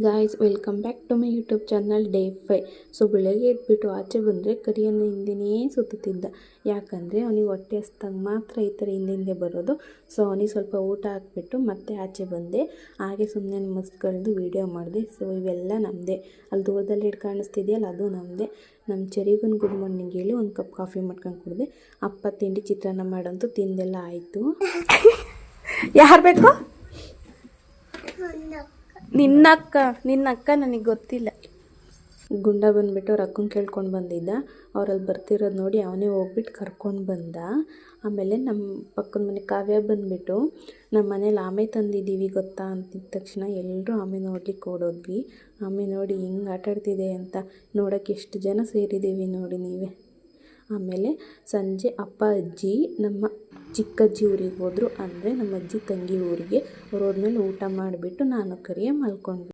Guys, welcome back to my YouTube channel day 5. So ಬೆಳಗ್ಗೆ ಎದ್ಬಿಟ್ಟು ಆಚೆ ಬಂದರೆ ಕರಿಯನ್ನು ಹಿಂದೆನೇ ಸುತ್ತುತ್ತಿದ್ದ. ಯಾಕಂದರೆ ಅವನಿಗೆ ಹೊಟ್ಟೆ ಹಸ್ದಾಗ ಮಾತ್ರ ಈ ಥರ ಹಿಂದೆ ಬರೋದು. ಸೊ ಅವನಿಗೆ ಸ್ವಲ್ಪ ಊಟ ಹಾಕ್ಬಿಟ್ಟು ಮತ್ತೆ ಆಚೆ ಬಂದೆ. ಹಾಗೆ ಸುಮ್ಮನೆ ಮಸ್ಕಳ್ದು ವೀಡಿಯೋ ಮಾಡಿದೆ. ಸೊ ಇವೆಲ್ಲ ನಮ್ಮದೇ. ಅಲ್ಲಿ ದೂರದಲ್ಲಿ ಕಾಣಿಸ್ತಿದೆಯಲ್ಲ, ಅದು ನಮ್ಮದೇ. ನಮ್ಮ ಚೆರಿಗನ್ ಗುಡ್ ಮಾರ್ನಿಂಗ್ ಹೇಳಿ ಒಂದು ಕಪ್ ಕಾಫಿ ಮಾಡ್ಕೊಂಡು ಕುಡಿದೆ. ಅಪ್ಪ ತಿಂಡಿ ಚಿತ್ರಾನ್ನ ಮಾಡಂತೂ ತಿಂದೆಲ್ಲ ಆಯಿತು. ಯಾರು ಬೇಕು? ನಿನ್ನ ಅಕ್ಕ ನನಗೆ ಗೊತ್ತಿಲ್ಲ. ಗುಂಡ ಬಂದುಬಿಟ್ಟು ಅವ್ರ ಅಕ್ಕನ ಕೇಳ್ಕೊಂಡು ಬಂದಿದ್ದ. ಅವರಲ್ಲಿ ಬರ್ತಿರೋದು ನೋಡಿ ಅವನೇ ಹೋಗ್ಬಿಟ್ಟು ಕರ್ಕೊಂಡು ಬಂದ. ಆಮೇಲೆ ನಮ್ಮ ಪಕ್ಕದ ಮನೆ ಕಾವ್ಯ ಬಂದುಬಿಟ್ಟು ನಮ್ಮ ಮನೇಲಿ ಆಮೆ ತಂದಿದ್ದೀವಿ ಗೊತ್ತಾ ಅಂತಿದ್ದ ತಕ್ಷಣ ಎಲ್ಲರೂ ಆಮೆ ನೋಡ್ಲಿಕ್ಕೆ ಓಡೋದ್ವಿ. ಆಮೆ ನೋಡಿ ಹೆಂಗೆ ಆಟಾಡ್ತಿದೆ ಅಂತ ನೋಡೋಕ್ಕೆ ಎಷ್ಟು ಜನ ಸೇರಿದ್ದೀವಿ ನೋಡಿ ನೀವೇ. ಆಮೇಲೆ ಸಂಜೆ ಅಪ್ಪ ಅಜ್ಜಿ ನಮ್ಮ ಚಿಕ್ಕಜ್ಜಿ ಊರಿಗೆ ಹೋದರು. ಅಂದರೆ ನಮ್ಮ ಅಜ್ಜಿ ತಂಗಿ ಊರಿಗೆ. ಅವ್ರು ಹೋದ್ಮೇಲೆ ಊಟ ಮಾಡಿಬಿಟ್ಟು ನಾನು ಕರಿಯ ಮಲ್ಕೊಂಡ್ವಿ.